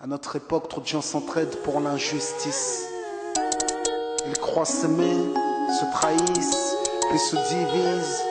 À notre époque, trop de gens s'entraident pour l'injustice. Ils croient s'aimer, se trahissent, puis se divisent.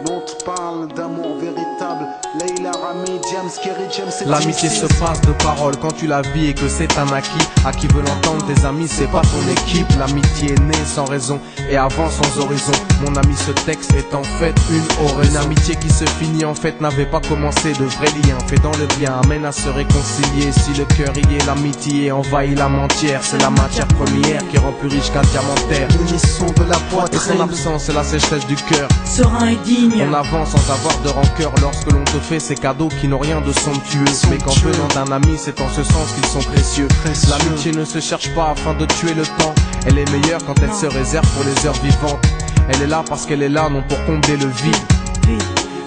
Nous on te parle d'amour véritable. Leila, Rami, James, Kerry, James et l'amitié se passe de paroles quand tu la vis et que c'est un acquis. À qui veut l'entendre, tes amis, c'est pas ton équipe. L'amitié est née sans raison et avance sans horizon. Mon ami, ce texte est en fait une oraison. Une amitié qui se finit en fait n'avait pas commencé. De vrais liens faits dans le bien amènent à se réconcilier. Si le cœur y est, l'amitié envahit l'âme entière. C'est la matière première qui rend plus riche qu'un diamantaire. L'unisson de la Et poitrine. son absence, c'est la sécheresse du cœur. Serein et digne. On avance sans avoir de rancœur lorsque l'on te fait ces cadeaux qui n'ont rien de somptueux. Mais qu'en venant d'un ami, c'est en ce sens qu'ils sont précieux. L'amitié ne se cherche pas afin de tuer le temps. Elle est meilleure quand elle se réserve pour les heures vivantes. Elle est là parce qu'elle est là, non pour combler le vide.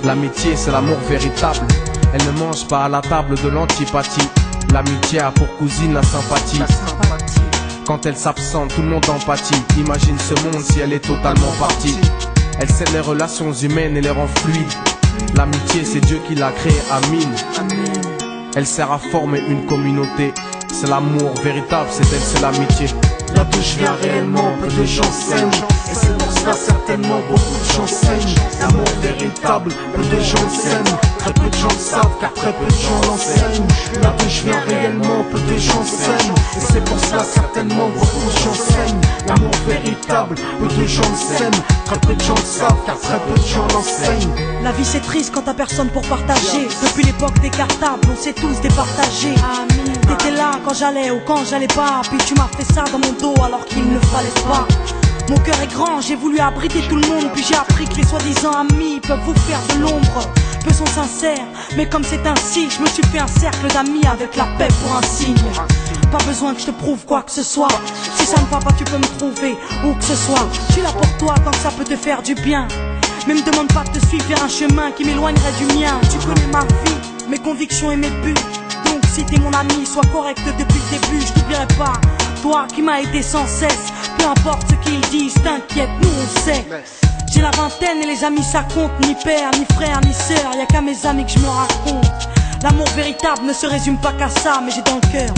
L'amitié, c'est l'amour véritable. Elle ne mange pas à la table de l'antipathie. L'amitié a pour cousine la sympathie. Quand elle s'absente, tout le monde en pâtit. Imagine ce monde si elle est totalement partie. Elle scelle les relations humaines et les rend fluides. L'amitié, c'est Dieu qui l'a créée, Amin. Elle sert à former une communauté. C'est l'amour véritable, c'est elle, c'est l'amitié. Là d'où je viens réellement, peu de gens s'aiment. Et c'est pour cela certainement beaucoup de gens s'aiment. L'amour véritable, peu de gens s'aiment. Très peu de gens le savent car très peu de gens l'enseignent. Là d'où je viens réellement, peu de gens s'aiment. Et c'est pour cela certainement beaucoup de gens s'aiment. L'amour véritable, peu de gens s'aiment. Très peu de gens le savent car très peu de gens l'enseignent. La vie c'est triste quand t'as personne pour partager. Depuis l'époque des cartables, on s'est tous départagés. T'étais là quand j'allais ou quand j'allais pas. Puis tu m'as fait ça dans mon dos alors qu'il ne fallait pas. Mon cœur est grand, j'ai voulu abriter tout le monde. Puis j'ai appris que les soi-disant amis peuvent vous faire de l'ombre. Peu sont sincères, mais comme c'est ainsi, je me suis fait un cercle d'amis avec la paix pour un signe. Pas besoin que je te prouve quoi que ce soit. Si ça ne va pas, tu peux me trouver où que ce soit. Je suis là pour toi tant que ça peut te faire du bien. Mais me demande pas de te suivre vers un chemin qui m'éloignerait du mien. Tu connais ma vie, mes convictions et mes buts. Donc si t'es mon ami, sois correct depuis le début. Je t'oublierai pas, toi qui m'as aidé sans cesse. Peu importe ce qu'ils disent, t'inquiète, nous on sait. J'ai la vingtaine et les amis ça compte. Ni père, ni frère, ni sœur, y'a qu'à mes amis que je me raconte. L'amour véritable ne se résume pas qu'à ça, mais j'ai dans le cœur